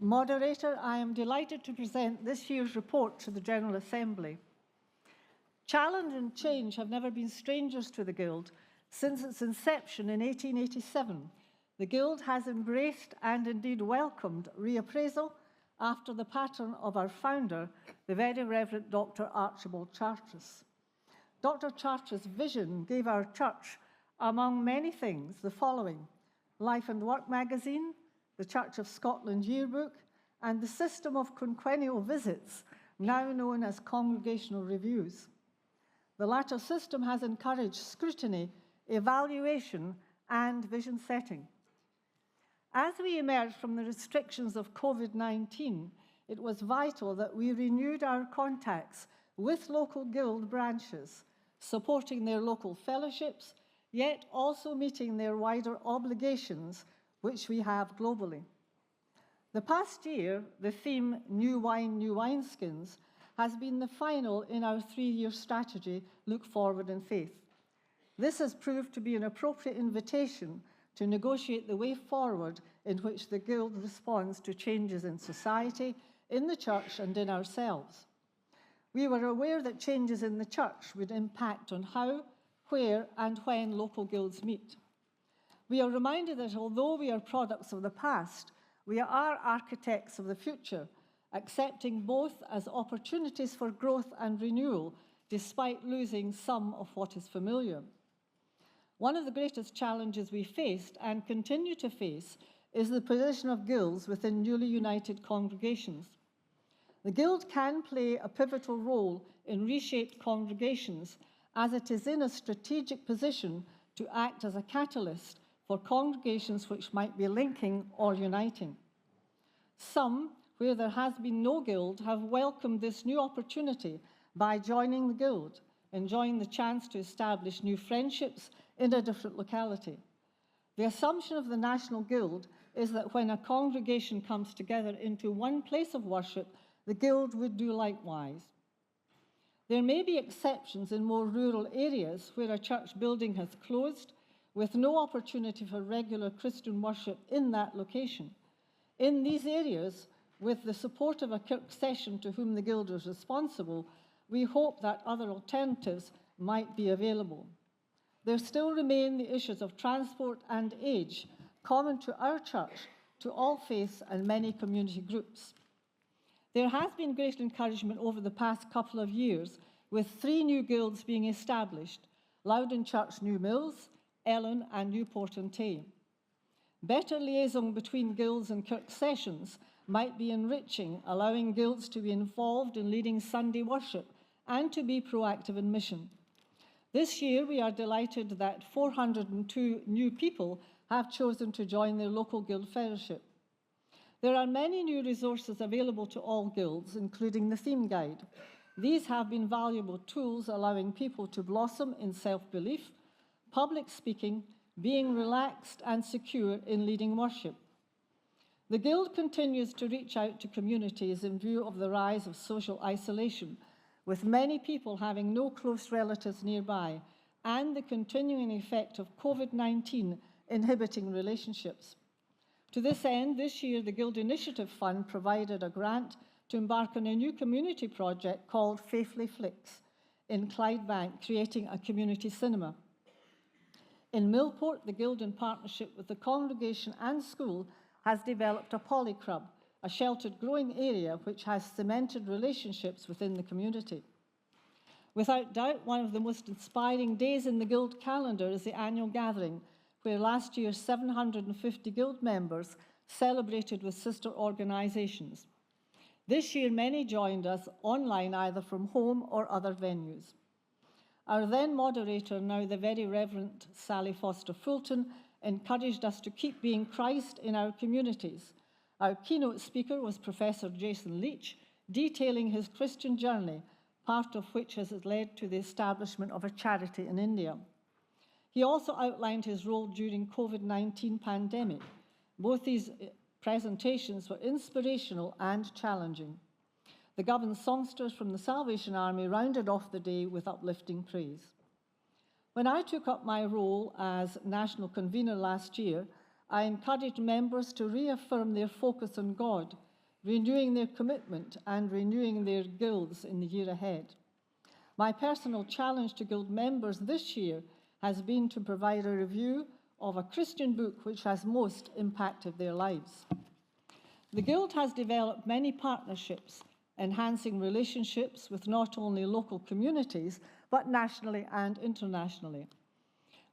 Moderator, I am delighted to present this year's report to the General Assembly. Challenge and change have never been strangers to the Guild. Since its inception in 1887, the Guild has embraced and indeed welcomed reappraisal after the pattern of our founder, the Very Reverend Dr. Archibald Charteris. Dr. Charteris' vision gave our church, among many things, the following: Life and Work magazine, the Church of Scotland yearbook, and the system of quinquennial visits, now known as congregational reviews. The latter system has encouraged scrutiny, evaluation, and vision setting. As we emerged from the restrictions of COVID-19, it was vital that we renewed our contacts with local Guild branches, supporting their local fellowships, yet also meeting their wider obligations, which we have globally. The past year, the theme New Wine, New Wineskins has been the final in our 3-year strategy, Look Forward in Faith. This has proved to be an appropriate invitation to negotiate the way forward in which the Guild responds to changes in society, in the church, and in ourselves. We were aware that changes in the church would impact on how, where, and when local guilds meet. We are reminded that although we are products of the past, we are architects of the future, accepting both as opportunities for growth and renewal, despite losing some of what is familiar. One of the greatest challenges we faced and continue to face is the position of guilds within newly united congregations. The Guild can play a pivotal role in reshaped congregations, as it is in a strategic position to act as a catalyst for congregations which might be linking or uniting. Some, where there has been no Guild, have welcomed this new opportunity by joining the Guild, enjoying the chance to establish new friendships in a different locality. The assumption of the National Guild is that when a congregation comes together into one place of worship, the Guild would do likewise. There may be exceptions in more rural areas where a church building has closed, with no opportunity for regular Christian worship in that location. In these areas, with the support of a kirk session to whom the Guild is responsible, we hope that other alternatives might be available. There still remain the issues of transport and age, common to our church, to all faiths and many community groups. There has been great encouragement over the past couple of years, with 3 new guilds being established: Loudon Church New Mills, Ellen, and Newport-on-Tay. Better liaison between guilds and kirk sessions might be enriching, allowing guilds to be involved in leading Sunday worship and to be proactive in mission. This year, we are delighted that 402 new people have chosen to join their local guild fellowship. There are many new resources available to all guilds, including the theme guide. These have been valuable tools allowing people to blossom in self-belief, public speaking, being relaxed and secure in leading worship. The Guild continues to reach out to communities in view of the rise of social isolation, with many people having no close relatives nearby, and the continuing effect of COVID-19 inhibiting relationships. To this end, this year, the Guild Initiative Fund provided a grant to embark on a new community project called Faithfully Flicks in Clydebank, creating a community cinema. In Millport, the Guild, in partnership with the congregation and school, has developed a polyclub, a sheltered growing area which has cemented relationships within the community. Without doubt, one of the most inspiring days in the Guild calendar is the annual gathering, where last year 750 Guild members celebrated with sister organisations. This year, many joined us online, either from home or other venues. Our then moderator, now the Very Reverend Sally Foster Fulton, encouraged us to keep being Christ in our communities. Our keynote speaker was Professor Jason Leach, detailing his Christian journey, part of which has led to the establishment of a charity in India. He also outlined his role during COVID-19 pandemic. Both these presentations were inspirational and challenging. The Govan songsters from the Salvation Army rounded off the day with uplifting praise. When I took up my role as national convener last year, I encouraged members to reaffirm their focus on God, renewing their commitment and renewing their guilds in the year ahead. My personal challenge to Guild members this year has been to provide a review of a Christian book which has most impacted their lives. The Guild has developed many partnerships, enhancing relationships with not only local communities, but nationally and internationally.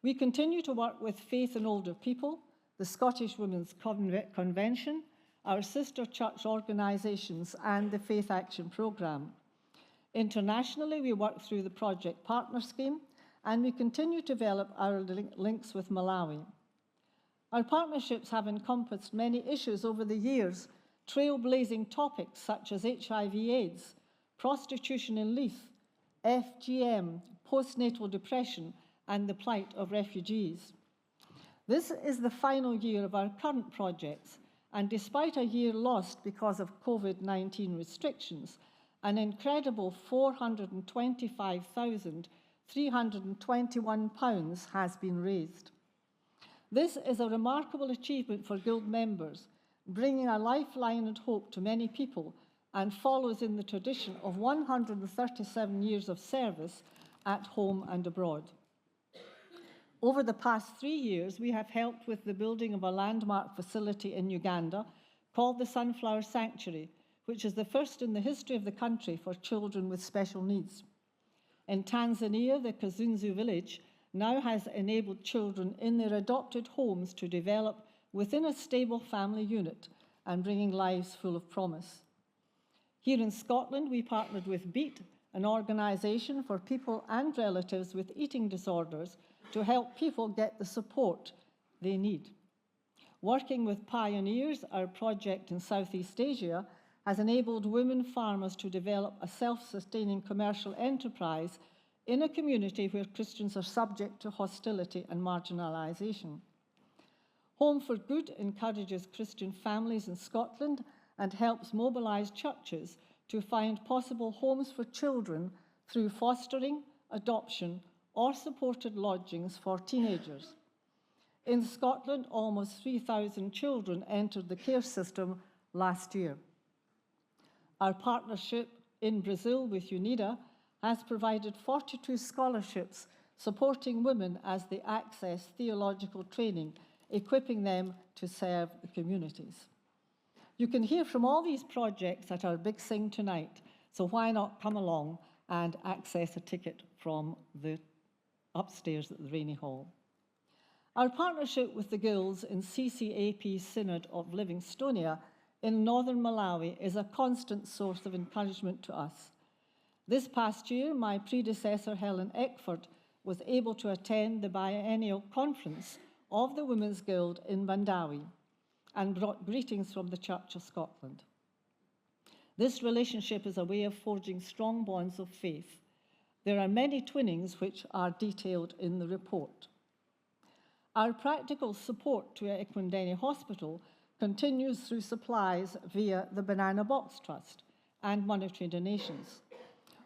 We continue to work with Faith in Older People, the Scottish Women's Convention, our sister church organisations, and the Faith Action Programme. Internationally, we work through the Project Partner Scheme, and we continue to develop our links with Malawi. Our partnerships have encompassed many issues over the years, trailblazing topics such as HIV/AIDS, prostitution in Leith, FGM, postnatal depression, and the plight of refugees. This is the final year of our current projects, and despite a year lost because of COVID-19 restrictions, an incredible £425,321 has been raised. This is a remarkable achievement for Guild members, bringing a lifeline and hope to many people, and follows in the tradition of 137 years of service at home and abroad. Over the past 3 years, we have helped with the building of a landmark facility in Uganda called the Sunflower Sanctuary, which is the first in the history of the country for children with special needs. In Tanzania, the Kazunzu village now has enabled children in their adopted homes to develop within a stable family unit and bringing lives full of promise. Here in Scotland, we partnered with BEAT, an organisation for people and relatives with eating disorders, to help people get the support they need. Working with Pioneers, our project in Southeast Asia has enabled women farmers to develop a self-sustaining commercial enterprise in a community where Christians are subject to hostility and marginalisation. Home for Good encourages Christian families in Scotland and helps mobilise churches to find possible homes for children through fostering, adoption, or supported lodgings for teenagers. In Scotland, almost 3,000 children entered the care system last year. Our partnership in Brazil with UNIDA has provided 42 scholarships supporting women as they access theological training, equipping them to serve the communities. You can hear from all these projects at our Big Sing tonight, so why not come along and access a ticket from the upstairs at the Rainy Hall. Our partnership with the Guilds in CCAP Synod of Livingstonia in northern Malawi is a constant source of encouragement to us. This past year, my predecessor, Helen Eckford, was able to attend the biennial conference of the Women's Guild in Bandawi and brought greetings from the Church of Scotland. This relationship is a way of forging strong bonds of faith. There are many twinnings which are detailed in the report. Our practical support to Ekwendeni Hospital continues through supplies via the Banana Box Trust and monetary donations.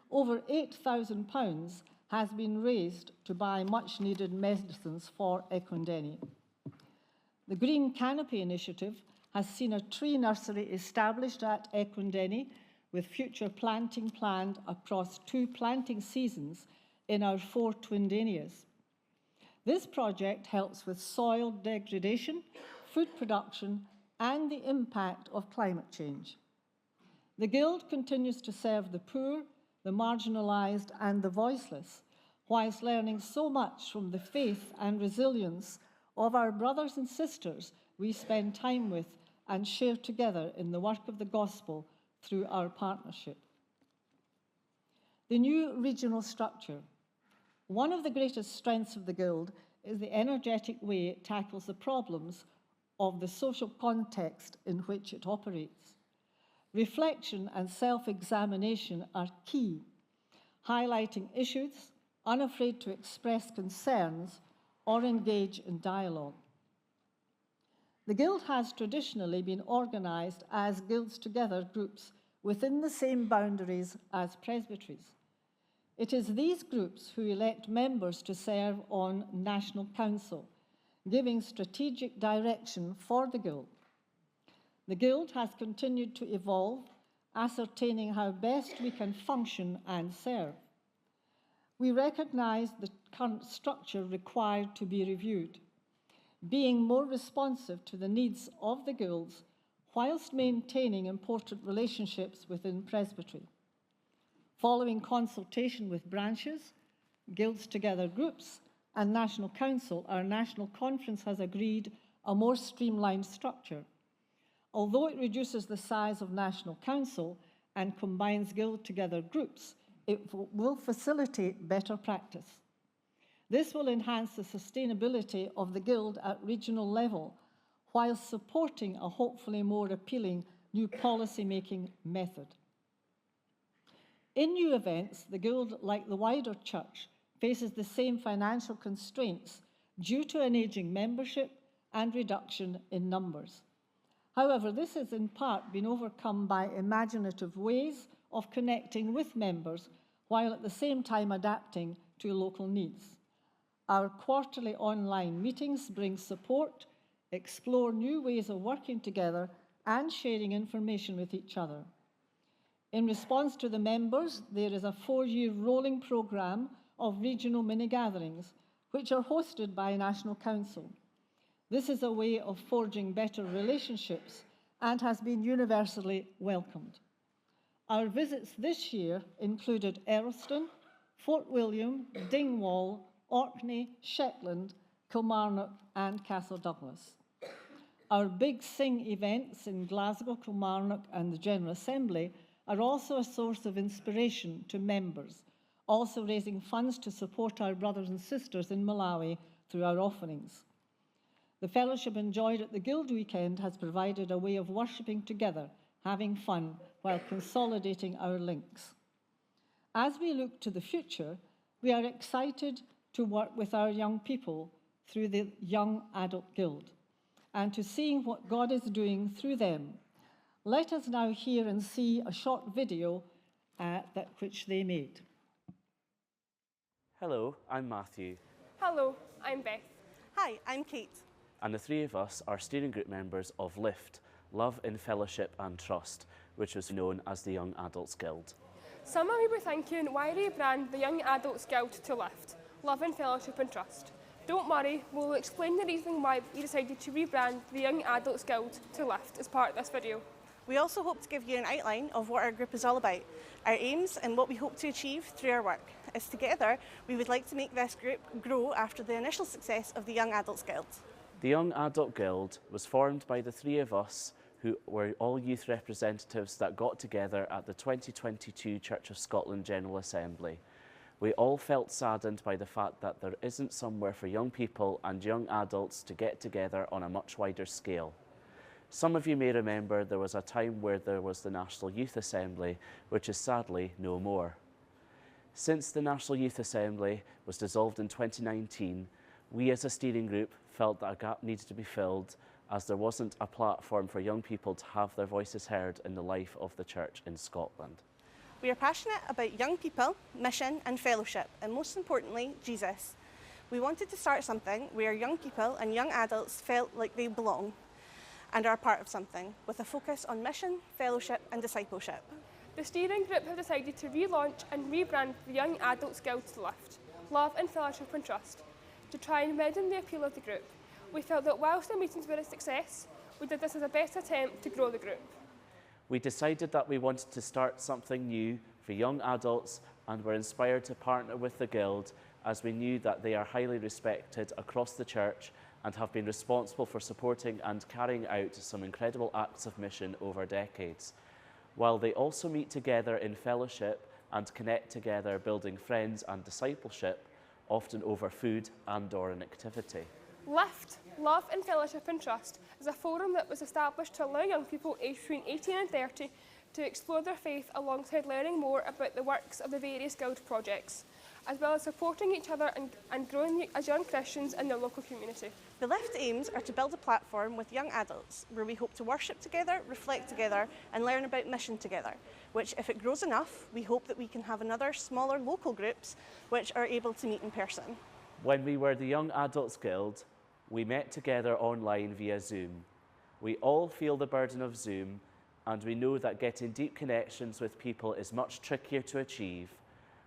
Over £8,000 has been raised to buy much-needed medicines for Ekwendeni. The Green Canopy Initiative has seen a tree nursery established at Ekwendeni, with future planting planned across 2 planting seasons in our 4 Twindenias. This project helps with soil degradation, food production, and the impact of climate change. The Guild continues to serve the poor, the marginalised, and the voiceless, whilst learning so much from the faith and resilience of our brothers and sisters we spend time with and share together in the work of the gospel through our partnership. The new regional structure. One of the greatest strengths of the Guild is the energetic way it tackles the problems of the social context in which it operates. Reflection and self-examination are key, highlighting issues, unafraid to express concerns or engage in dialogue. The Guild has traditionally been organised as Guilds Together groups within the same boundaries as presbyteries. It is these groups who elect members to serve on National Council, giving strategic direction for the Guild. The Guild has continued to evolve, ascertaining how best we can function and serve. We recognise the current structure required to be reviewed, being more responsive to the needs of the Guilds whilst maintaining important relationships within Presbytery. Following consultation with branches, Guilds Together groups, and National Council, our National Conference has agreed a more streamlined structure. Although it reduces the size of National Council and combines Guild Together groups, it will facilitate better practice. This will enhance the sustainability of the Guild at regional level, while supporting a hopefully more appealing new policy-making method. In new events, the Guild, like the wider church, faces the same financial constraints due to an ageing membership and reduction in numbers. However, this has in part been overcome by imaginative ways of connecting with members while at the same time adapting to local needs. Our quarterly online meetings bring support, explore new ways of working together and sharing information with each other. In response to the members, there is a 4-year rolling programme of regional mini-gatherings, which are hosted by National Council. This is a way of forging better relationships and has been universally welcomed. Our visits this year included Earlston, Fort William, Dingwall, Orkney, Shetland, Kilmarnock and Castle Douglas. Our Big Sing events in Glasgow, Kilmarnock and the General Assembly are also a source of inspiration to members, also raising funds to support our brothers and sisters in Malawi through our offerings. The fellowship enjoyed at the Guild Weekend has provided a way of worshipping together, having fun, while consolidating our links. As we look to the future, we are excited to work with our young people through the Young Adult Guild and to seeing what God is doing through them. Let us now hear and see a short video which they made. Hello, I'm Matthew. Hello, I'm Beth. Hi, I'm Kate. And the three of us are steering group members of LIFT, Love in Fellowship and Trust, which was known as the Young Adults Guild. Some of you were thinking, why rebrand the Young Adults Guild to LIFT, Love in Fellowship and Trust? Don't worry, we'll explain the reason why we decided to rebrand the Young Adults Guild to LIFT as part of this video. We also hope to give you an outline of what our group is all about, our aims and what we hope to achieve through our work, as together we would like to make this group grow after the initial success of the Young Adults Guild. The Young Adult Guild was formed by the three of us who were all youth representatives that got together at the 2022 Church of Scotland General Assembly. We all felt saddened by the fact that there isn't somewhere for young people and young adults to get together on a much wider scale. Some of you may remember there was a time where there was the National Youth Assembly, which is sadly no more. Since the National Youth Assembly was dissolved in 2019, we as a steering group felt that a gap needed to be filled as there wasn't a platform for young people to have their voices heard in the life of the church in Scotland. We are passionate about young people, mission and fellowship, and most importantly, Jesus. We wanted to start something where young people and young adults felt like they belong and are part of something, with a focus on mission, fellowship and discipleship. The steering group have decided to relaunch and rebrand the Young Adults Guild to LIFT, Love in Fellowship and Trust, to try and widen the appeal of the group. We felt that whilst the meetings were a success, we did this as a best attempt to grow the group. We decided that we wanted to start something new for young adults and were inspired to partner with the Guild as we knew that they are highly respected across the church and have been responsible for supporting and carrying out some incredible acts of mission over decades, while they also meet together in fellowship and connect together, building friends and discipleship, often over food and/or an activity. LIFT, Love in Fellowship and Trust, is a forum that was established to allow young people aged between 18 and 30 to explore their faith alongside learning more about the works of the various Guild projects, as well as supporting each other and growing as young Christians in their local community. The LIFT aims are to build a platform with young adults where we hope to worship together, reflect together and learn about mission together, which if it grows enough, we hope that we can have another smaller local groups which are able to meet in person. When we were the Young Adults Guild, we met together online via Zoom. We all feel the burden of Zoom, and we know that getting deep connections with people is much trickier to achieve.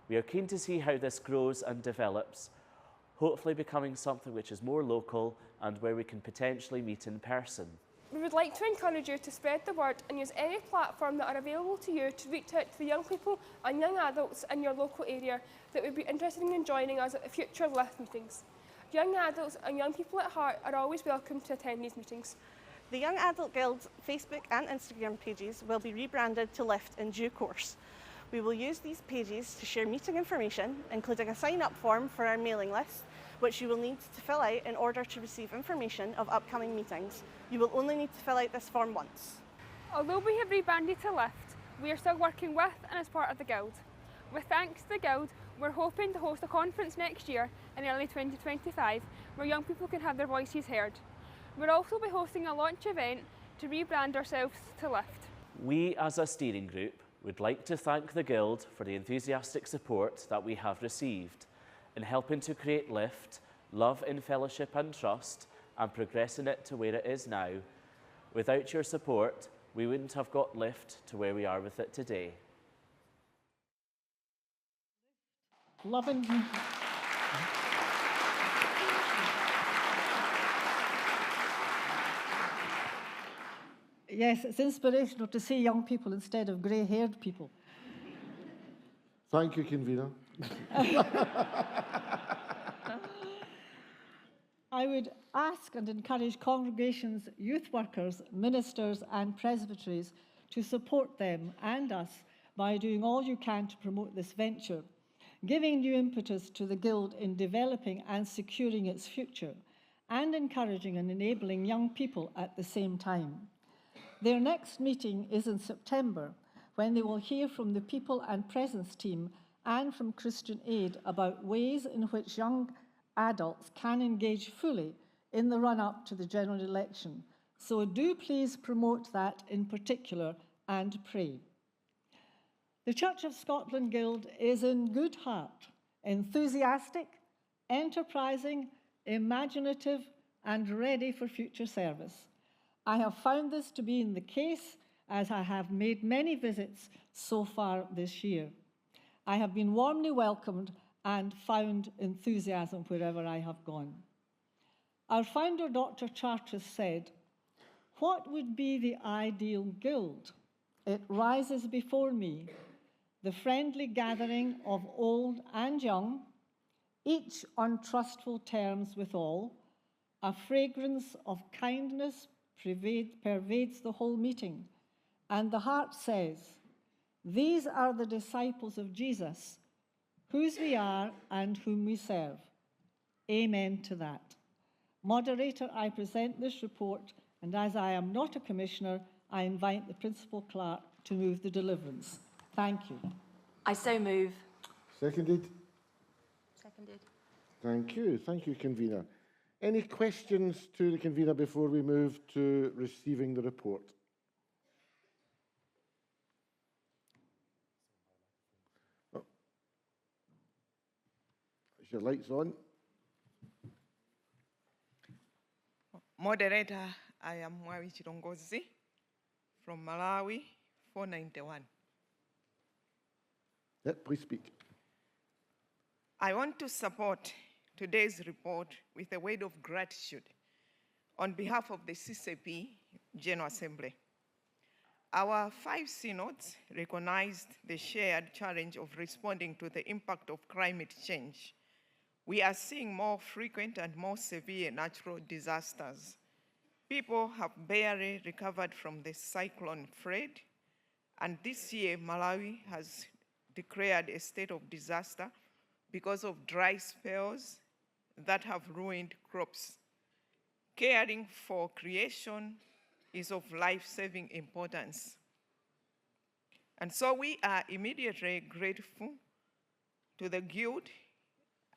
We are keen to see how this grows and develops, hopefully becoming something which is more local and where we can potentially meet in person. We would like to encourage you to spread the word and use any platform that are available to you to reach out to the young people and young adults in your local area that would be interested in joining us at the future LIFT meetings. Young adults and young people at heart are always welcome to attend these meetings. The Young Adult Guild's Facebook and Instagram pages will be rebranded to LIFT in due course. We will use these pages to share meeting information, including a sign-up form for our mailing list, which you will need to fill out in order to receive information of upcoming meetings. You will only need to fill out this form once. Although we have rebranded to LIFT, we are still working with and as part of the Guild. With thanks to the Guild, we're hoping to host a conference next year in early 2025 where young people can have their voices heard. We'll also be hosting a launch event to rebrand ourselves to LIFT. We as a steering group would like to thank the Guild for the enthusiastic support that we have received in helping to create LIFT, love in fellowship and trust, and progressing it to where it is now. Without your support, we wouldn't have got LIFT to where we are with it today. Loving. Yes, it's inspirational to see young people instead of grey-haired people. Thank you, Convener. I would ask and encourage congregations, youth workers, ministers and presbyteries to support them and us by doing all you can to promote this venture, giving new impetus to the Guild in developing and securing its future, and encouraging and enabling young people at the same time. Their next meeting is in September, when they will hear from the People and Presence team and from Christian Aid about ways in which young adults can engage fully in the run-up to the general election. So do please promote that in particular and pray. The Church of Scotland Guild is in good heart, enthusiastic, enterprising, imaginative, and ready for future service. I have found this to be the case as I have made many visits so far this year. I have been warmly welcomed and found enthusiasm wherever I have gone. Our founder, Dr. Charteris, said, "What would be the ideal guild? It rises before me, the friendly gathering of old and young, each on trustful terms with all. A fragrance of kindness pervades the whole meeting, and the heart says, these are the disciples of Jesus, whose we are and whom we serve. Amen to that." Moderator, I present this report, and as I am not a commissioner, I invite the Principal Clerk to move the deliverance. Thank you. I so move. Seconded. Seconded. Thank you. Thank you, Convener. Any questions to the Convener before we move to receiving the report? Oh. Is your lights on? Moderator, I am Mwawi Chirongozi from Malawi, 491. Please speak. I want to support today's report with a word of gratitude on behalf of the CCP General Assembly. Our 5 synods recognized the shared challenge of responding to the impact of climate change. We are seeing more frequent and more severe natural disasters. People have barely recovered from the cyclone Fred, and this year Malawi has declared a state of disaster because of dry spells that have ruined crops. Caring for creation is of life-saving importance. And so we are immediately grateful to the Guild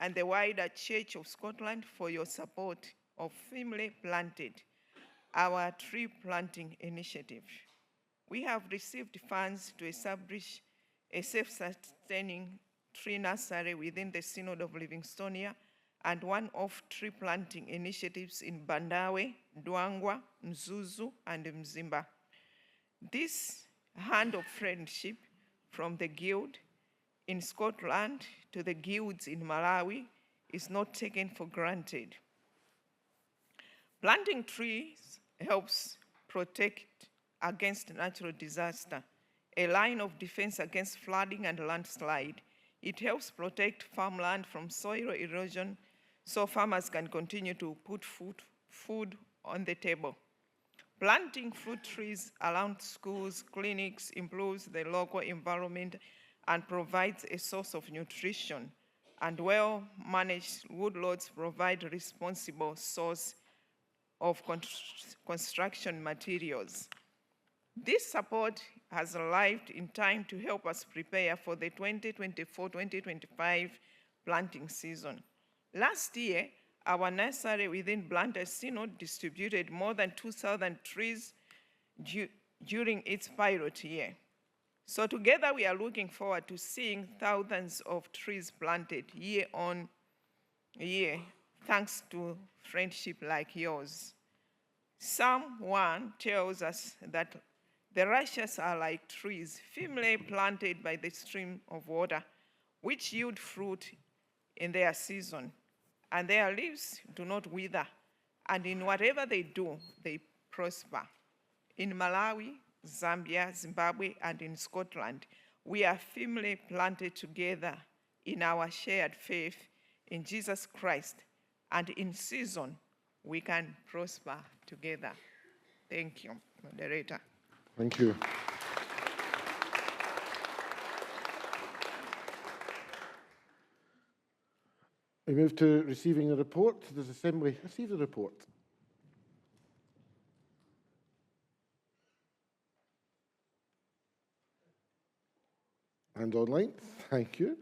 and the wider Church of Scotland for your support of Family Planted, our tree planting initiative. We have received funds to establish a self-sustaining tree nursery within the Synod of Livingstonia and one-off tree planting initiatives in Bandawe, Dwangwa, Mzuzu, and Mzimba. This hand of friendship from the Guild in Scotland to the guilds in Malawi is not taken for granted. Planting trees helps protect against natural disaster, a line of defense against flooding and landslide. It helps protect farmland from soil erosion so farmers can continue to put food on the table. Planting fruit trees around schools, clinics improves the local environment and provides a source of nutrition. And well-managed woodlots provide a responsible source of construction materials. This support has arrived in time to help us prepare for the 2024-2025 planting season. Last year, our nursery within Blantyre Synod distributed more than 2,000 trees during its pilot year. So together we are looking forward to seeing thousands of trees planted year on year, thanks to friendship like yours. Psalm 1 tells us that the righteous are like trees firmly planted by the stream of water, which yield fruit in their season, and their leaves do not wither, and in whatever they do, they prosper. In Malawi, Zambia, Zimbabwe, and in Scotland, we are firmly planted together in our shared faith in Jesus Christ, and in season, we can prosper together. Thank you, moderator. Thank you. We move to receiving the report. Does Assembly receive the report? And online, thank you.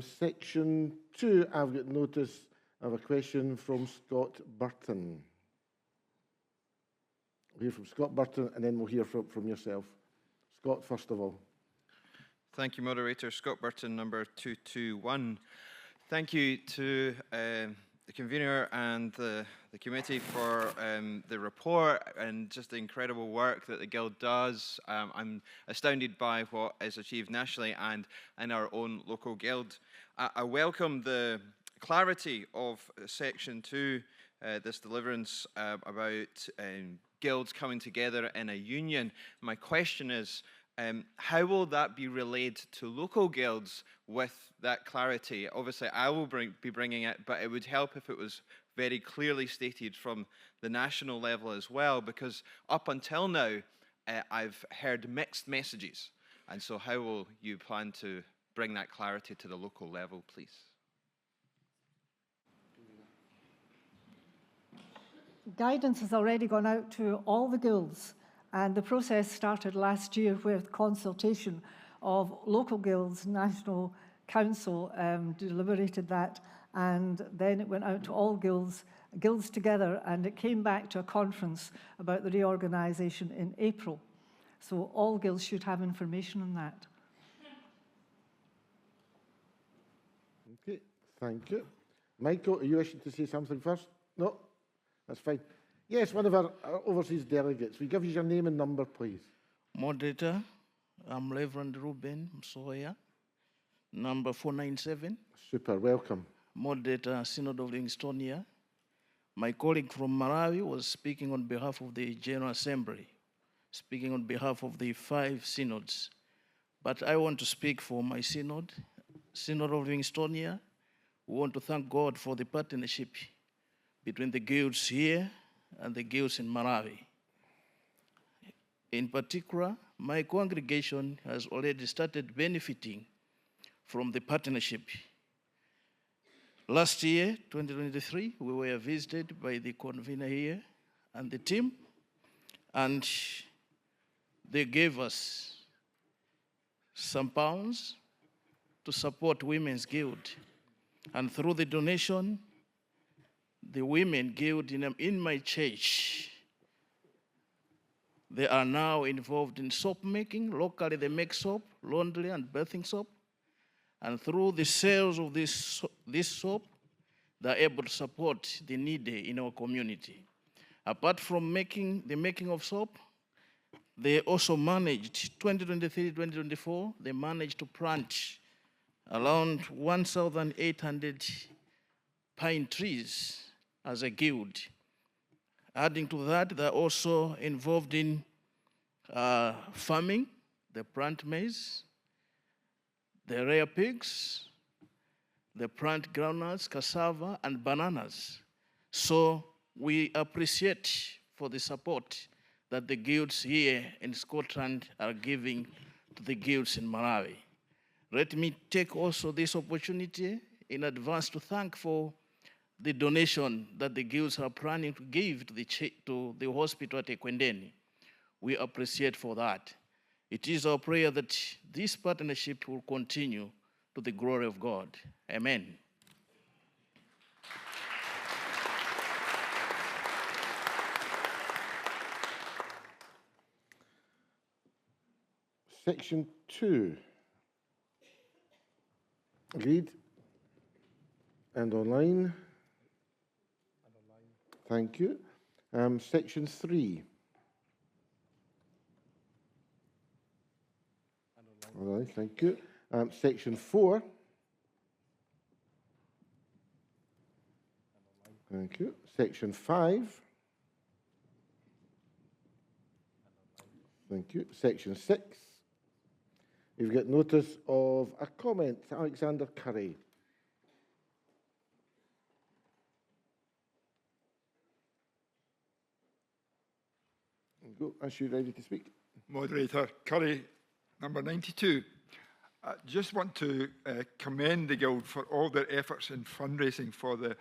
Section 2, I've got notice of a question from Scott Burton. We'll hear from Scott Burton, and then we'll hear from yourself. Scott, first of all. Thank you, Moderator. Scott Burton, number 221. Thank you to the convener and the committee for the report and just the incredible work that the Guild does. I'm astounded by what is achieved nationally and in our own local Guild. I welcome the clarity of Section 2, this deliverance about guilds coming together in a union. My question is, how will that be relayed to local guilds with that clarity? Obviously, I will be bringing it, but it would help if it was very clearly stated from the national level as well, because up until now, I've heard mixed messages. And so how will you plan to bring that clarity to the local level, please? Guidance has already gone out to all the guilds, and the process started last year with consultation of local guilds. National Council deliberated that, and then it went out to all guilds together, and it came back to a conference about the reorganization in April. So all guilds should have information on that. Okay, thank you. Michael, are you wishing to say something first? No? That's fine. Yes, one of our overseas delegates. We give you your name and number, please. Moderator, I'm Reverend Ruben Msoya, number 497. Super, welcome. Moderator, Synod of Livingstonia. My colleague from Malawi was speaking on behalf of the General Assembly, speaking on behalf of the 5 synods. But I want to speak for my synod, Synod of Livingstonia. We want to thank God for the partnership between the guilds here and the guilds in Malawi. In particular, my congregation has already started benefiting from the partnership. Last year, 2023, we were visited by the convener here and the team, and they gave us some pounds to support Women's Guild. And through the donation, the Women Guild in my church, they are now involved in soap making. Locally, they make soap, laundry and bathing soap. And through the sales of this soap, that are able to support the needy in our community. Apart from the making of soap, they also managed, 2023-2024, they managed to plant around 1,800 pine trees as a guild. Adding to that, they're also involved in farming. They plant maize, they rear pigs, they plant groundnuts, cassava, and bananas. So we appreciate for the support that the guilds here in Scotland are giving to the guilds in Malawi. Let me take also this opportunity in advance to thank for the donation that the guilds are planning to give to the hospital at Ekwendeni. We appreciate for that. It is our prayer that this partnership will continue to the glory of God. Amen. Section 2. Read and online. Thank you. Section 3. All right, thank you. Section 4. Thank you. Section 5. Thank you. Section 6. You've got notice of a comment. Alexander Curry. Go, as you're ready to speak. Moderator Curry, number 92. I just want to commend the Guild for all their efforts in fundraising for the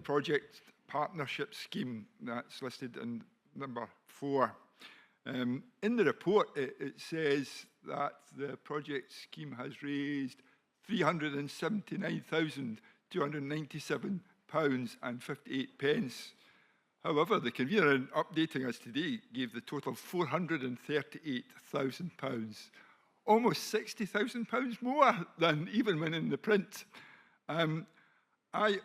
project partnership scheme that's listed in number 4. In the report, it says that the project scheme has raised £379,297.58. However, the convener in updating us today gave the total £438,000, almost £60,000 more than even when in the print. I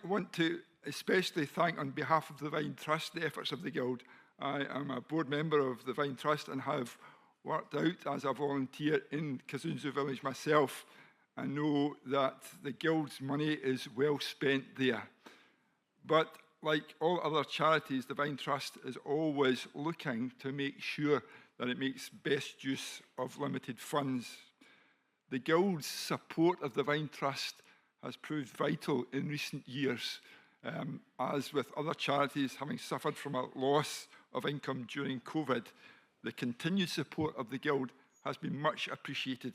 want to especially thank, on behalf of the Vine Trust, the efforts of the Guild. I am a board member of the Vine Trust and have worked out as a volunteer in Kazunzu village myself, and know that the Guild's money is well spent there. But like all other charities, the Vine Trust is always looking to make sure that it makes best use of limited funds. The Guild's support of the Vine Trust has proved vital in recent years, as with other charities having suffered from a loss of income during COVID. The continued support of the Guild has been much appreciated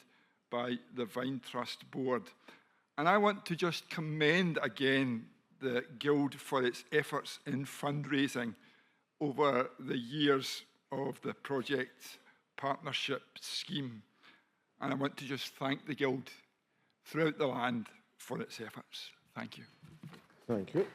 by the Vine Trust board. And I want to just commend again the Guild for its efforts in fundraising over the years of the project partnership scheme. And I want to just thank the Guild throughout the land for its efforts. Thank you. Thank you.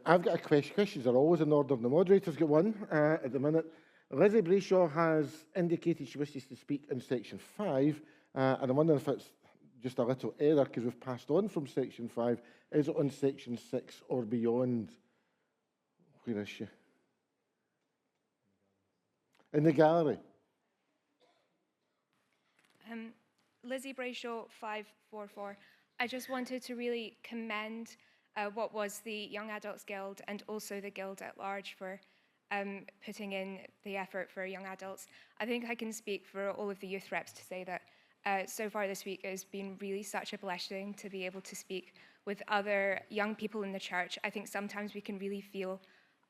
I've got a question. Questions are always in order. The moderator's got one at the minute. Lizzie Brayshaw has indicated she wishes to speak in section 5, and I'm wondering if it's just a little error because we've passed on from section 5. Is it on section 6 or beyond? Where is she? In the gallery. Lizzie Brayshaw, 544. I just wanted to really commend what was the Young Adults Guild and also the Guild at large for putting in the effort for young adults. I think I can speak for all of the youth reps to say that so far this week has been really such a blessing to be able to speak with other young people in the church. I think sometimes we can really feel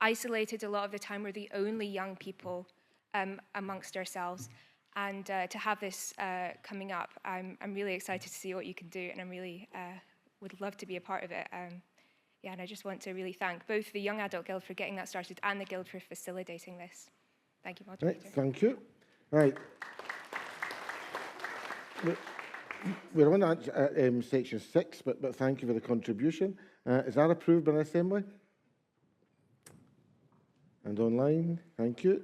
isolated a lot of the time. We're the only young people amongst ourselves. And to have this coming up, I'm really excited to see what you can do, and I'm really would love to be a part of it. Yeah, and I just want to really thank both the Young Adult Guild for getting that started and the Guild for facilitating this. Thank you, moderator. Right, thank you. Right. We're on section 6, but thank you for the contribution. Is that approved by the Assembly? And online, thank you.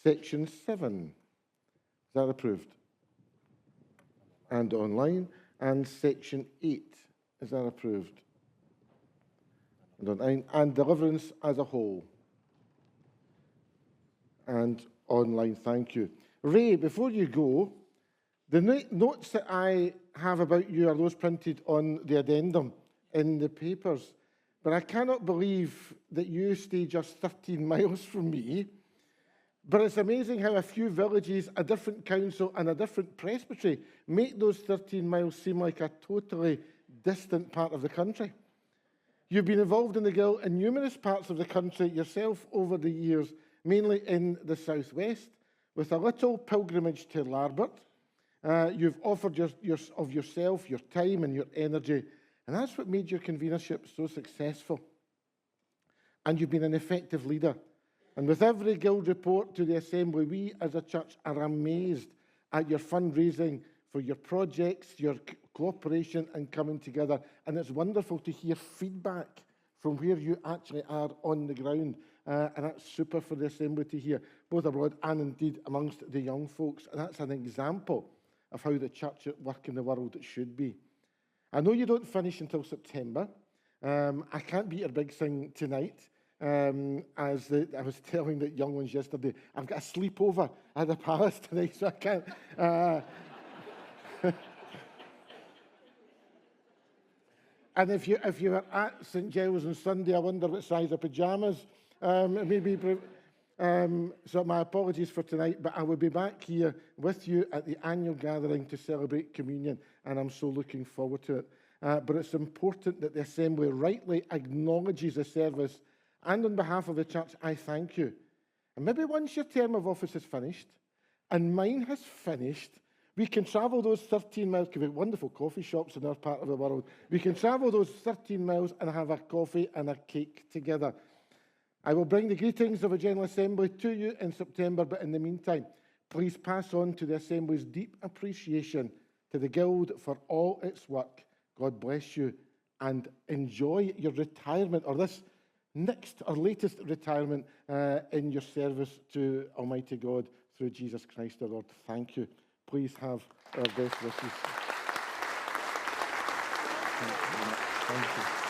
Section 7. Is that approved? And online. and section 8. Is that approved? And deliverance as a whole. And online, thank you. Ray, before you go, the notes that I have about you are those printed on the addendum in the papers. But I cannot believe that you stay just 13 miles from me. But it's amazing how a few villages, a different council and a different presbytery make those 13 miles seem like a totally distant part of the country. You've been involved in the Guild in numerous parts of the country yourself over the years, mainly in the southwest, with a little pilgrimage to Larbert. You've offered of yourself, your time and your energy, and that's what made your convenership so successful. And you've been an effective leader. And with every Guild report to the Assembly, we as a church are amazed at your fundraising for your projects, your cooperation and coming together. And it's wonderful to hear feedback from where you actually are on the ground. And that's super for the Assembly to hear, both abroad and indeed amongst the young folks. And that's an example of how the church at work in the world should be. I know you don't finish until September. I can't be your big thing tonight. I was telling the young ones yesterday, I've got a sleepover at the palace tonight, so I can't. And if you were at St Giles on Sunday, I wonder what size of pyjamas. Maybe. So my apologies for tonight, but I will be back here with you at the annual gathering to celebrate communion, and I'm so looking forward to it. But it's important that the Assembly rightly acknowledges the service, and on behalf of the church, I thank you. And maybe once your term of office is finished, and mine has finished, we can travel those 13 miles, because we have wonderful coffee shops in our part of the world. We can travel those 13 miles and have a coffee and a cake together. I will bring the greetings of the General Assembly to you in September, but in the meantime, please pass on to the Assembly's deep appreciation to the Guild for all its work. God bless you, and enjoy your retirement, or this next or latest retirement in your service to Almighty God through Jesus Christ our Lord. Thank you. Please have our best wishes. Thank you.